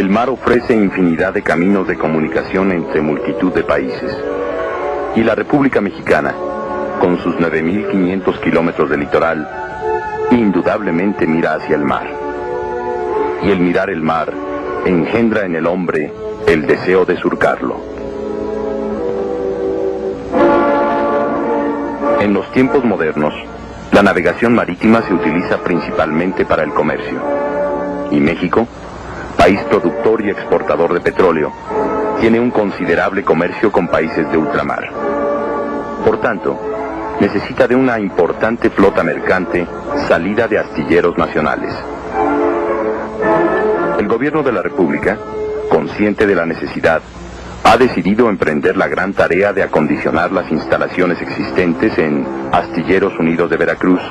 El mar ofrece infinidad de caminos de comunicación entre multitud de países. Y la República Mexicana, con sus 9.500 kilómetros de litoral, indudablemente mira hacia el mar. Y el mirar el mar engendra en el hombre el deseo de surcarlo. En los tiempos modernos, la navegación marítima se utiliza principalmente para el comercio. Y México, país productor y exportador de petróleo, tiene un considerable comercio con países de ultramar. Por tanto, necesita de una importante flota mercante salida de astilleros nacionales. El gobierno de la República, consciente de la necesidad, ha decidido emprender la gran tarea de acondicionar las instalaciones existentes en Astilleros Unidos de Veracruz,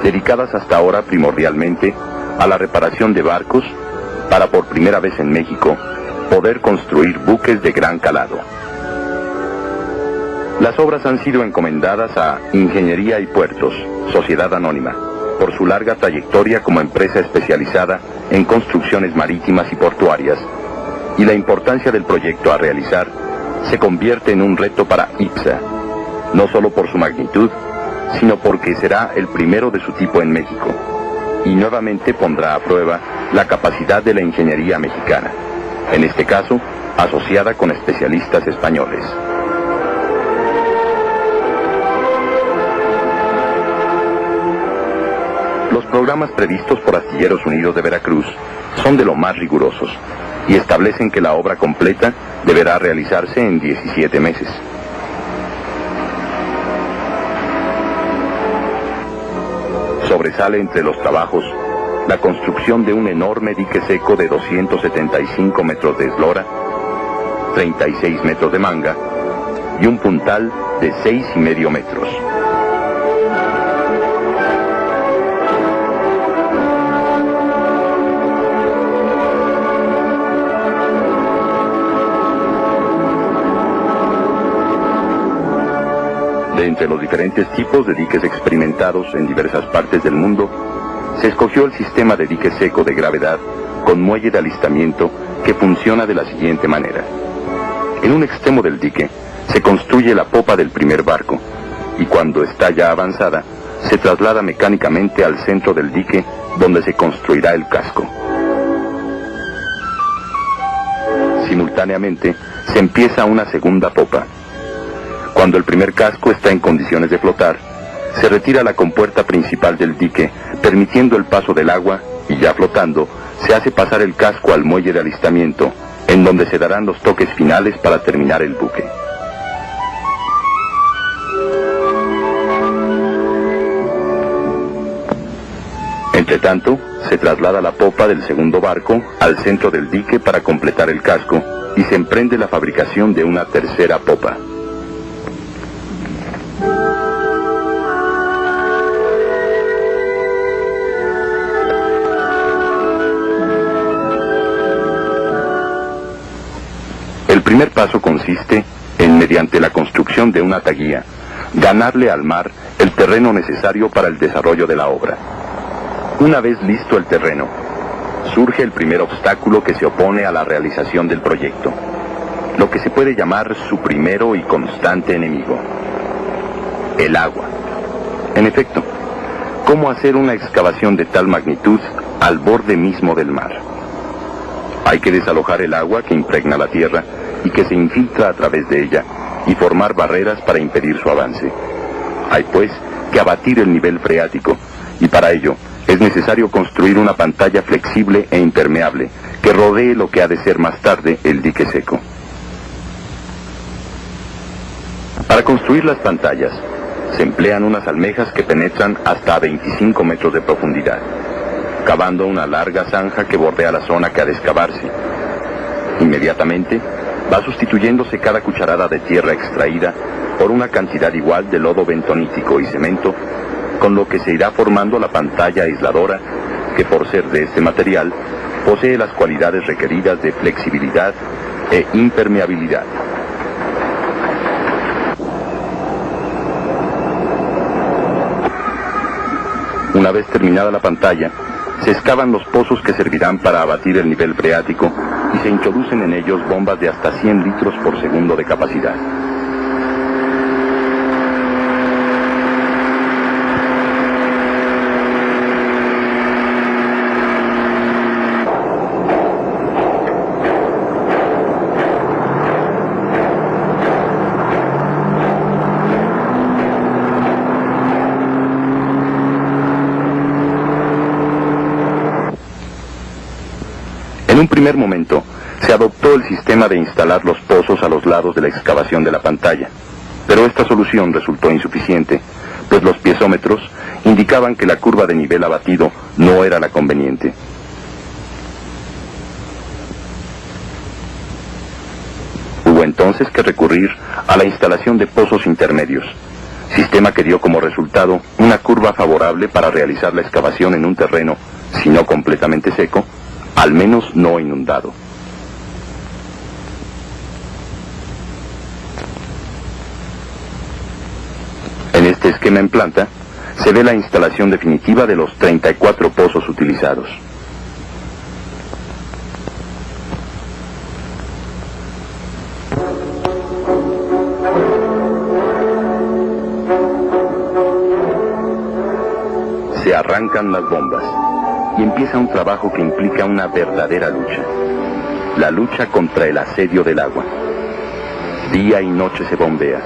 dedicadas hasta ahora primordialmente a la reparación de barcos, para por primera vez en México poder construir buques de gran calado. Las obras han sido encomendadas a Ingeniería y Puertos, Sociedad Anónima, por su larga trayectoria como empresa especializada en construcciones marítimas y portuarias, y la importancia del proyecto a realizar se convierte en un reto para IPSA, no solo por su magnitud, sino porque será el primero de su tipo en México, y nuevamente pondrá a prueba la capacidad de la ingeniería mexicana, en este caso, asociada con especialistas españoles. Los programas previstos por Astilleros Unidos de Veracruz son de lo más rigurosos y establecen que la obra completa deberá realizarse en 17 meses. Sobresale entre los trabajos la construcción de un enorme dique seco de 275 metros de eslora, 36 metros de manga y un puntal de 6,5 metros. De entre los diferentes tipos de diques experimentados en diversas partes del mundo, se escogió el sistema de dique seco de gravedad con muelle de alistamiento que funciona de la siguiente manera. En un extremo del dique se construye la popa del primer barco y cuando está ya avanzada se traslada mecánicamente al centro del dique donde se construirá el casco. Simultáneamente se empieza una segunda popa. Cuando el primer casco está en condiciones de flotar, se retira la compuerta principal del dique, permitiendo el paso del agua, y ya flotando, se hace pasar el casco al muelle de alistamiento, en donde se darán los toques finales para terminar el buque. Entretanto, se traslada la popa del segundo barco al centro del dique para completar el casco, y se emprende la fabricación de una tercera popa. El primer paso consiste en, mediante la construcción de una taguía, ganarle al mar el terreno necesario para el desarrollo de la obra. Una vez listo el terreno, surge el primer obstáculo que se opone a la realización del proyecto, lo que se puede llamar su primero y constante enemigo: el agua. En efecto, ¿cómo hacer una excavación de tal magnitud al borde mismo del mar? Hay que desalojar el agua que impregna la tierra y que se infiltra a través de ella, y formar barreras para impedir su avance. Hay pues que abatir el nivel freático, y para ello es necesario construir una pantalla flexible e impermeable que rodee lo que ha de ser más tarde el dique seco. Para construir las pantallas, se emplean unas almejas que penetran hasta 25 metros de profundidad, cavando una larga zanja que bordea la zona que ha de excavarse. Inmediatamente, va sustituyéndose cada cucharada de tierra extraída por una cantidad igual de lodo bentonítico y cemento, con lo que se irá formando la pantalla aisladora, que por ser de este material, posee las cualidades requeridas de flexibilidad e impermeabilidad. Una vez terminada la pantalla, se excavan los pozos que servirán para abatir el nivel freático y se introducen en ellos bombas de hasta 100 litros por segundo de capacidad. En un primer momento, se adoptó el sistema de instalar los pozos a los lados de la excavación de la pantalla, pero esta solución resultó insuficiente, pues los piezómetros indicaban que la curva de nivel abatido no era la conveniente. Hubo entonces que recurrir a la instalación de pozos intermedios, sistema que dio como resultado una curva favorable para realizar la excavación en un terreno, si no completamente seco, al menos no inundado. En este esquema en planta, se ve la instalación definitiva de los 34 pozos utilizados. Se arrancan las bombas y empieza un trabajo que implica una verdadera lucha. La lucha contra el asedio del agua. Día y noche se bombea.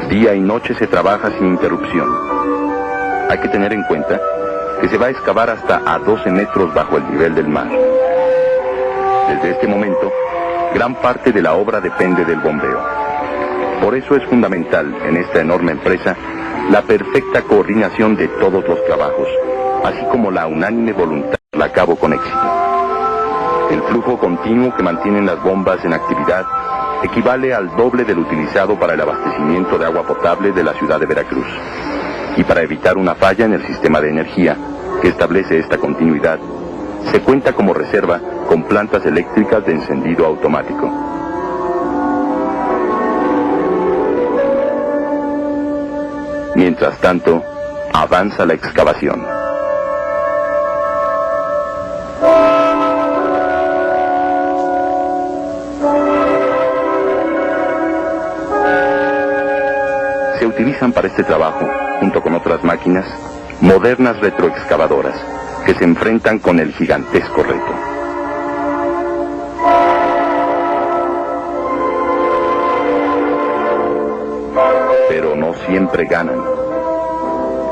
Día y noche se trabaja sin interrupción. Hay que tener en cuenta que se va a excavar hasta a 12 metros bajo el nivel del mar. Desde este momento, gran parte de la obra depende del bombeo. Por eso es fundamental en esta enorme empresa la perfecta coordinación de todos los trabajos, así como la unánime voluntad de llevarla a cabo con éxito. El flujo continuo que mantienen las bombas en actividad equivale al doble del utilizado para el abastecimiento de agua potable de la ciudad de Veracruz. Y para evitar una falla en el sistema de energía que establece esta continuidad, se cuenta como reserva con plantas eléctricas de encendido automático. Mientras tanto, avanza la excavación. Se utilizan para este trabajo, junto con otras máquinas, modernas retroexcavadoras, que se enfrentan con el gigantesco reto. Pero no siempre ganan.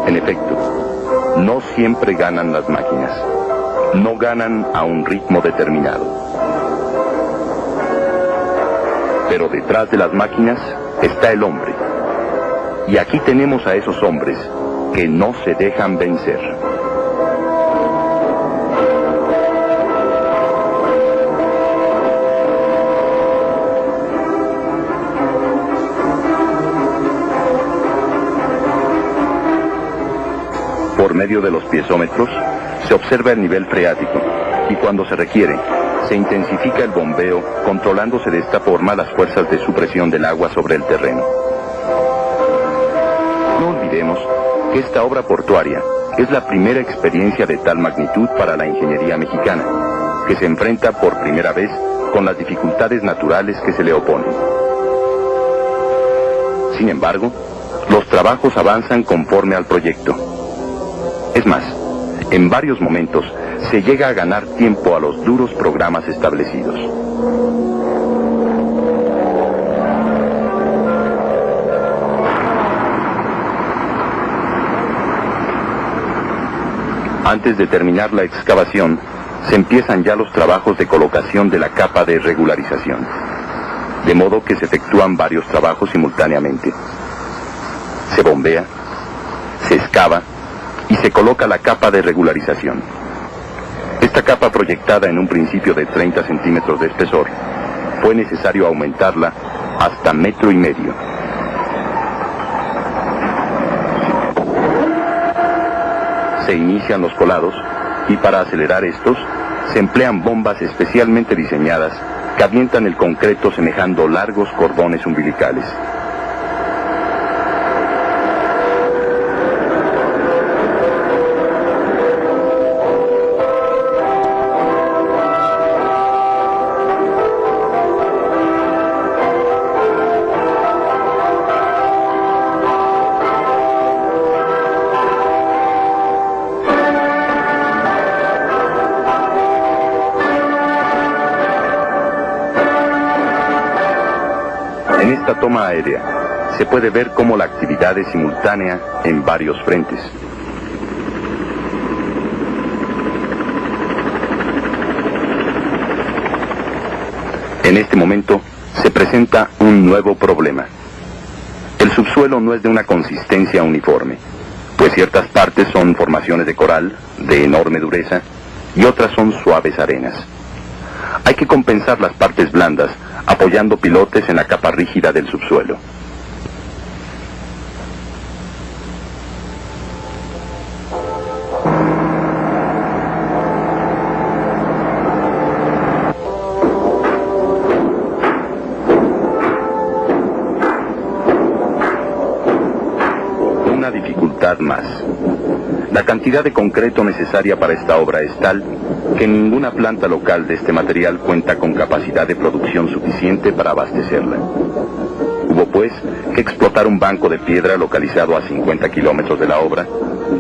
En efecto, no siempre ganan las máquinas. No ganan a un ritmo determinado. Pero detrás de las máquinas está el hombre. Y aquí tenemos a esos hombres que no se dejan vencer. Por medio de los piezómetros, se observa el nivel freático y cuando se requiere, se intensifica el bombeo, controlándose de esta forma las fuerzas de supresión del agua sobre el terreno. No olvidemos que esta obra portuaria es la primera experiencia de tal magnitud para la ingeniería mexicana, que se enfrenta por primera vez con las dificultades naturales que se le oponen. Sin embargo, los trabajos avanzan conforme al proyecto. Es más, en varios momentos se llega a ganar tiempo a los duros programas establecidos. Antes de terminar la excavación, se empiezan ya los trabajos de colocación de la capa de regularización, de modo que se efectúan varios trabajos simultáneamente. Se bombea, se excava y se coloca la capa de regularización. Esta capa, proyectada en un principio de 30 centímetros de espesor, fue necesario aumentarla hasta 1,5 metros. Se inician los colados y para acelerar estos se emplean bombas especialmente diseñadas que avientan el concreto semejando largos cordones umbilicales. esta toma aérea se puede ver cómo la actividad es simultánea en varios frentes. En este momento se presenta un nuevo problema. El subsuelo no es de una consistencia uniforme, pues ciertas partes son formaciones de coral de enorme dureza y otras son suaves arenas. Hay que compensar las partes blandas apoyando pilotes en la capa rígida del subsuelo. Una dificultad más. La cantidad de concreto necesaria para esta obra es tal que ninguna planta local de este material cuenta con capacidad de producción suficiente para abastecerla. Hubo pues que explotar un banco de piedra localizado a 50 kilómetros de la obra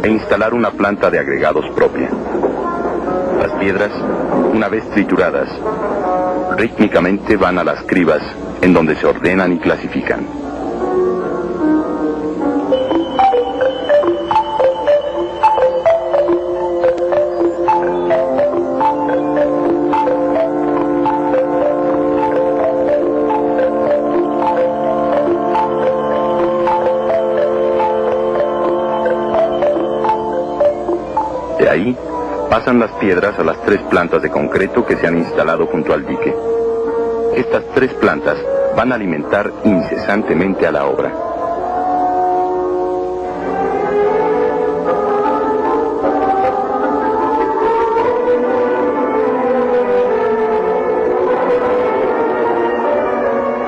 e instalar una planta de agregados propia. Las piedras, una vez trituradas, rítmicamente van a las cribas en donde se ordenan y clasifican. De ahí pasan las piedras a las 3 plantas de concreto que se han instalado junto al dique. Estas 3 plantas van a alimentar incesantemente a la obra.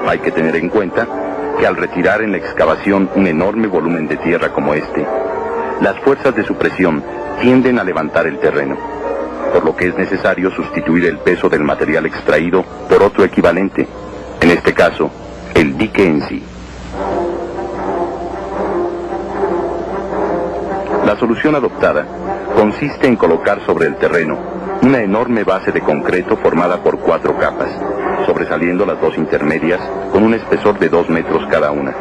Hay que tener en cuenta que al retirar en la excavación un enorme volumen de tierra como este, las fuerzas de supresión tienden a levantar el terreno, por lo que es necesario sustituir el peso del material extraído por otro equivalente, en este caso, el dique en sí. La solución adoptada consiste en colocar sobre el terreno una enorme base de concreto formada por 4 capas, sobresaliendo las 2 intermedias con un espesor de 2 metros cada una,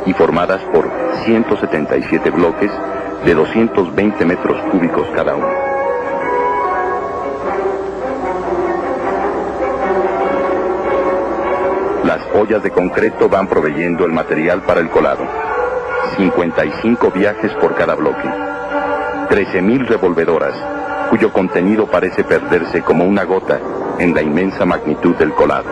y formadas por 177 bloques de 220 metros cúbicos cada uno. Las ollas de concreto van proveyendo el material para el colado. 55 viajes por cada bloque. 13.000 revolvedoras, cuyo contenido parece perderse como una gota en la inmensa magnitud del colado.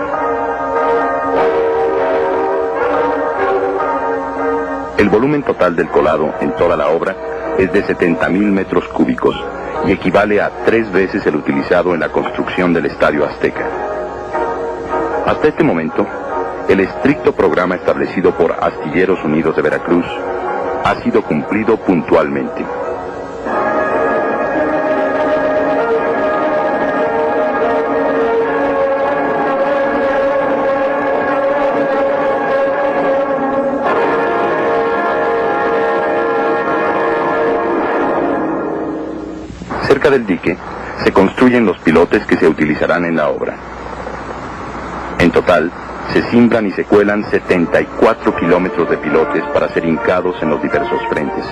El volumen total del colado en toda la obra es de 70.000 metros cúbicos y equivale a 3 veces el utilizado en la construcción del Estadio Azteca. Hasta este momento, el estricto programa establecido por Astilleros Unidos de Veracruz ha sido cumplido puntualmente. Cerca del dique se construyen los pilotes que se utilizarán en la obra. En total, se cimbran y se cuelan 74 kilómetros de pilotes para ser hincados en los diversos frentes.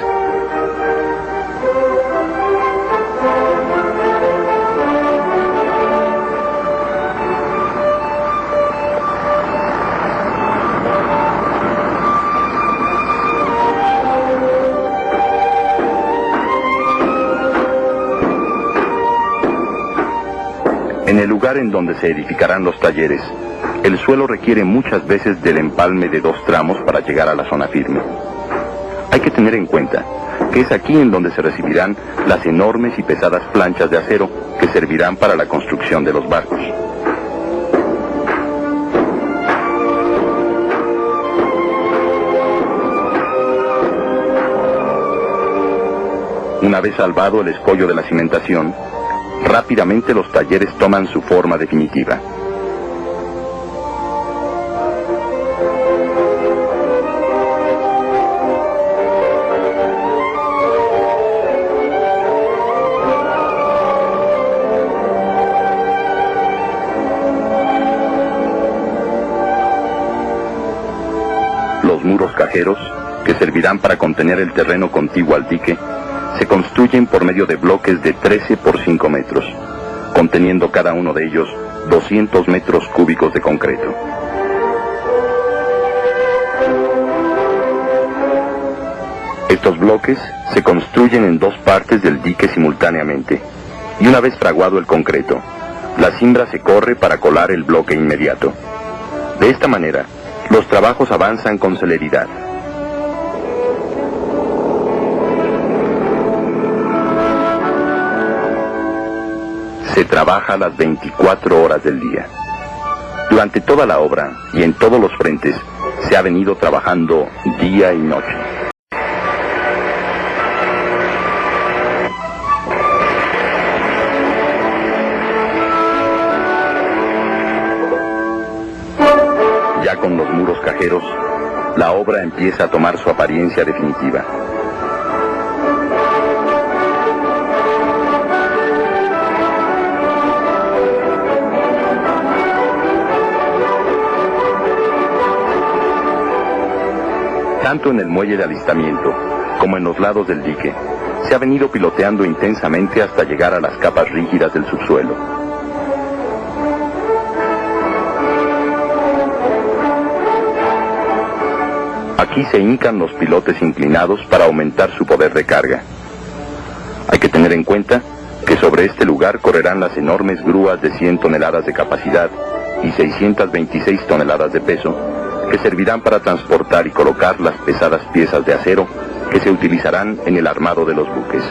En el lugar en donde se edificarán los talleres, el suelo requiere muchas veces del empalme de 2 tramos para llegar a la zona firme. Hay que tener en cuenta que es aquí en donde se recibirán las enormes y pesadas planchas de acero que servirán para la construcción de los barcos. Una vez salvado el escollo de la cimentación, rápidamente los talleres toman su forma definitiva. muros cajeros, que servirán para contener el terreno contiguo al dique, se construyen por medio de bloques de 13 por 5 metros, conteniendo cada uno de ellos 200 metros cúbicos de concreto. Estos bloques se construyen en dos partes del dique simultáneamente, y una vez fraguado el concreto, la cimbra se corre para colar el bloque inmediato. De esta manera, los trabajos avanzan con celeridad. Se trabaja las 24 horas del día. Durante toda la obra y en todos los frentes se ha venido trabajando día y noche. Ya con los muros cajeros, la obra empieza a tomar su apariencia definitiva. Tanto en el muelle de alistamiento como en los lados del dique, se ha venido piloteando intensamente hasta llegar a las capas rígidas del subsuelo. Aquí se hincan los pilotes inclinados para aumentar su poder de carga. Hay que tener en cuenta que sobre este lugar correrán las enormes grúas de 100 toneladas de capacidad y 626 toneladas de peso, que servirán para transportar y colocar las pesadas piezas de acero que se utilizarán en el armado de los buques.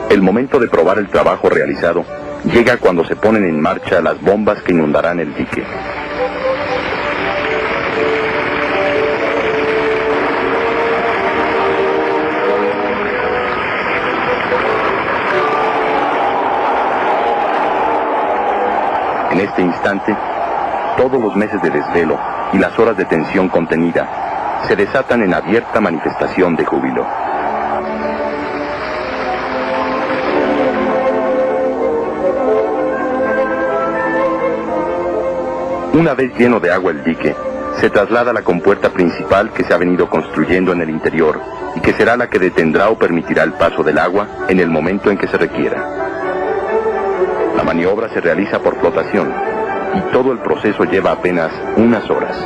El momento de probar el trabajo realizado llega cuando se ponen en marcha las bombas que inundarán el dique. En este instante, todos los meses de desvelo y las horas de tensión contenida se desatan en abierta manifestación de júbilo. Una vez lleno de agua el dique, se traslada a la compuerta principal que se ha venido construyendo en el interior y que será la que detendrá o permitirá el paso del agua en el momento en que se requiera. La maniobra se realiza por flotación y todo el proceso lleva apenas unas horas.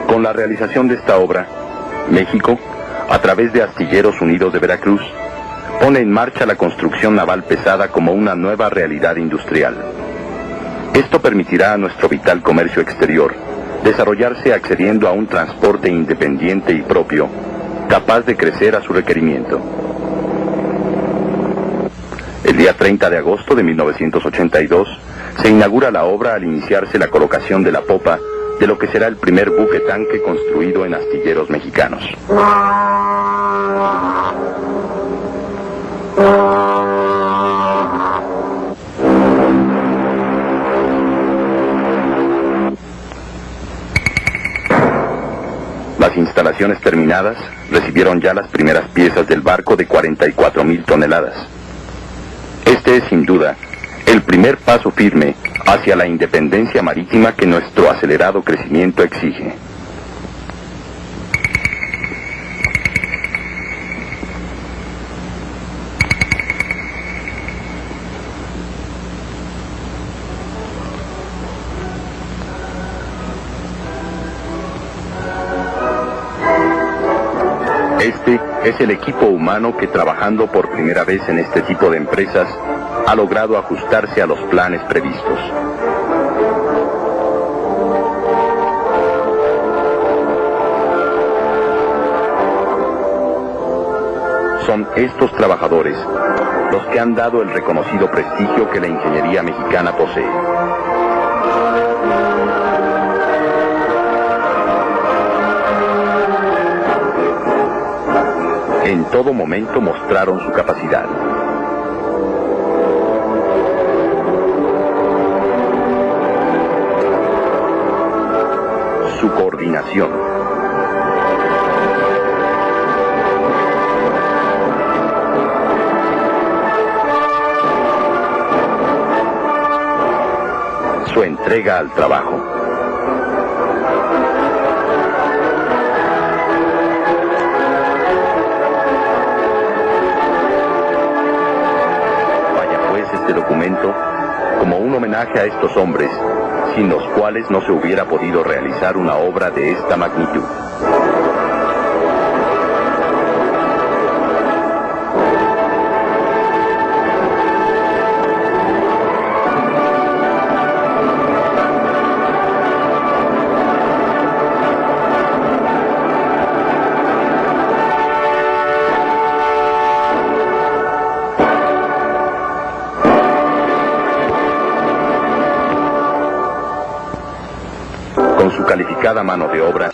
Con la realización de esta obra, México, a través de Astilleros Unidos de Veracruz, pone en marcha la construcción naval pesada como una nueva realidad industrial. Esto permitirá a nuestro vital comercio exterior desarrollarse accediendo a un transporte independiente y propio, capaz de crecer a su requerimiento. El día 30 de agosto de 1982 se inaugura la obra al iniciarse la colocación de la popa de lo que será el primer buque tanque construido en astilleros mexicanos. Las instalaciones terminadas recibieron ya las primeras piezas del barco de 44,000 toneladas. Este es sin duda el primer paso firme hacia la independencia marítima que nuestro acelerado crecimiento exige. Este es el equipo humano que, trabajando por primera vez en este tipo de empresas, ha logrado ajustarse a los planes previstos. Son estos trabajadores los que han dado el reconocido prestigio que la ingeniería mexicana posee. En todo momento mostraron su capacidad. Su coordinación. Su entrega al trabajo. Vaya pues este documento como un homenaje a estos hombres, sin los cuales no se hubiera podido realizar una obra de esta magnitud. Con su calificada mano de obra,